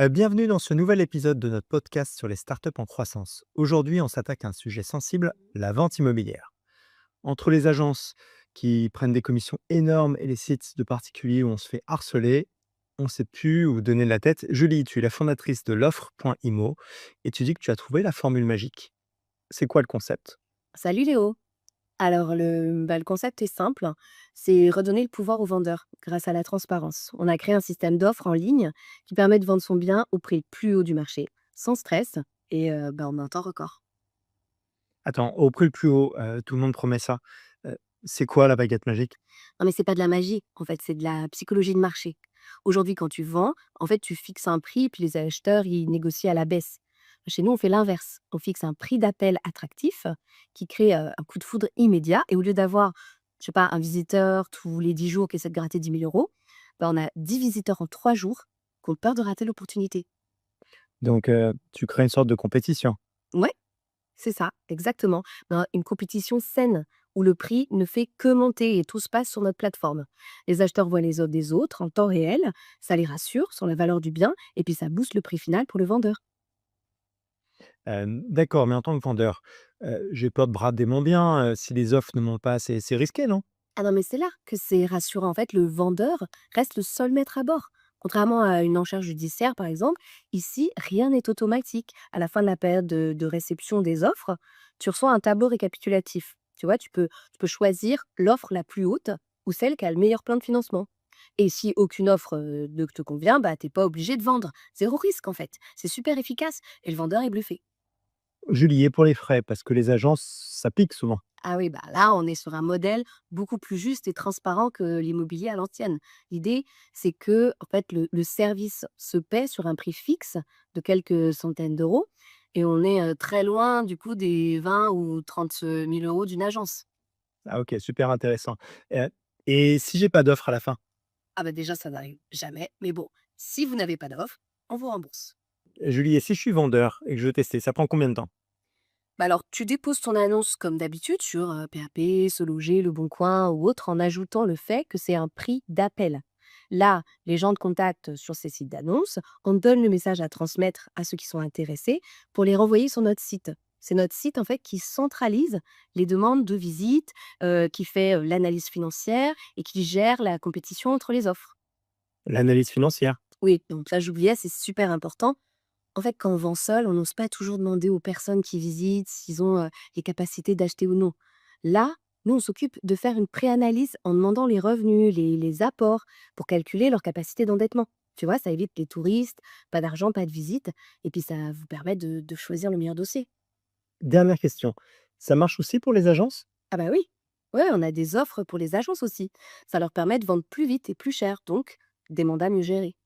Bienvenue dans ce nouvel épisode de notre podcast sur les startups en croissance. Aujourd'hui, on s'attaque à un sujet sensible, la vente immobilière. Entre les agences qui prennent des commissions énormes et les sites de particuliers où on se fait harceler, on ne sait plus où donner de la tête. Julie, tu es la fondatrice de l'offre.imo et tu dis que tu as trouvé la formule magique. C'est quoi le concept? Salut Léo. Alors le concept est simple, c'est redonner le pouvoir aux vendeurs grâce à la transparence. On a créé un système d'offres en ligne qui permet de vendre son bien au prix le plus haut du marché, sans stress et en un temps record. Attends, au prix le plus haut, tout le monde promet ça. C'est quoi la baguette magique? Non mais c'est pas de la magie, en fait, c'est de la psychologie de marché. Aujourd'hui, quand tu vends, en fait, tu fixes un prix puis les acheteurs ils négocient à la baisse. Chez nous, on fait l'inverse. On fixe un prix d'appel attractif qui crée un coup de foudre immédiat et au lieu d'avoir, je sais pas, un visiteur tous les 10 jours qui essaie de gratter 10 000 euros, on a 10 visiteurs en 3 jours qui ont peur de rater l'opportunité. Donc, tu crées une sorte de compétition. Ouais, c'est ça, exactement. Une compétition saine où le prix ne fait que monter et tout se passe sur notre plateforme. Les acheteurs voient les offres des autres en temps réel, ça les rassure sur la valeur du bien et puis ça booste le prix final pour le vendeur. D'accord, mais en tant que vendeur, j'ai peur de brader mon bien, si les offres ne montent pas assez. C'est risqué, non? Ah non, mais c'est là que c'est rassurant. En fait, le vendeur reste le seul maître à bord. Contrairement à une enchère judiciaire, par exemple, ici, rien n'est automatique. À la fin de la période de réception des offres, tu reçois un tableau récapitulatif. Tu vois, tu peux choisir l'offre la plus haute ou celle qui a le meilleur plan de financement. Et si aucune offre ne te convient, bah, t'es pas obligé de vendre. Zéro risque, en fait. C'est super efficace et le vendeur est bluffé. Julie, et pour les frais, parce que les agences, ça pique souvent. Ah oui, bah là, on est sur un modèle beaucoup plus juste et transparent que l'immobilier à l'ancienne. L'idée, c'est que en fait, le service se paie sur un prix fixe de quelques centaines d'euros et on est très loin du coup des 20 ou 30 000 euros d'une agence. Ah OK, super intéressant. Heu et si j'ai pas d'offre à la fin? Ah bah déjà, ça n'arrive jamais. Mais bon, si vous n'avez pas d'offre, on vous rembourse. Julie, et si je suis vendeur et que je veux tester, ça prend combien de temps? Bah alors, tu déposes ton annonce comme d'habitude sur PAP, Se Loger, Le Bon Coin ou autre en ajoutant le fait que c'est un prix d'appel. Là, les gens te contactent sur ces sites d'annonces, on te donne le message à transmettre à ceux qui sont intéressés pour les renvoyer sur notre site. C'est notre site en fait qui centralise les demandes de visite, qui fait l'analyse financière et qui gère la compétition entre les offres. L'analyse financière. Oui, donc ça j'oubliais, c'est super important. En fait, quand on vend seul, on n'ose pas toujours demander aux personnes qui visitent s'ils ont les capacités d'acheter ou non. Là, nous, on s'occupe de faire une préanalyse en demandant les revenus, les apports, pour calculer leur capacité d'endettement. Tu vois, ça évite les touristes, pas d'argent, pas de visite, et puis ça vous permet de choisir le meilleur dossier. Dernière question, ça marche aussi pour les agences? Ah bah oui, ouais, on a des offres pour les agences aussi. Ça leur permet de vendre plus vite et plus cher, donc des mandats mieux gérés.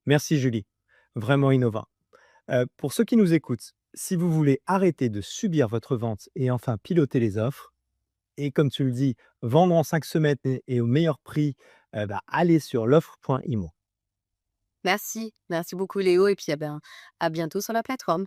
Merci Julie, vraiment innovant. Pour ceux qui nous écoutent, si vous voulez arrêter de subir votre vente et enfin piloter les offres et comme tu le dis, vendre en 5 semaines et au meilleur prix, allez sur l'offre.imo. Merci, merci beaucoup Léo, et puis à bientôt sur la plateforme.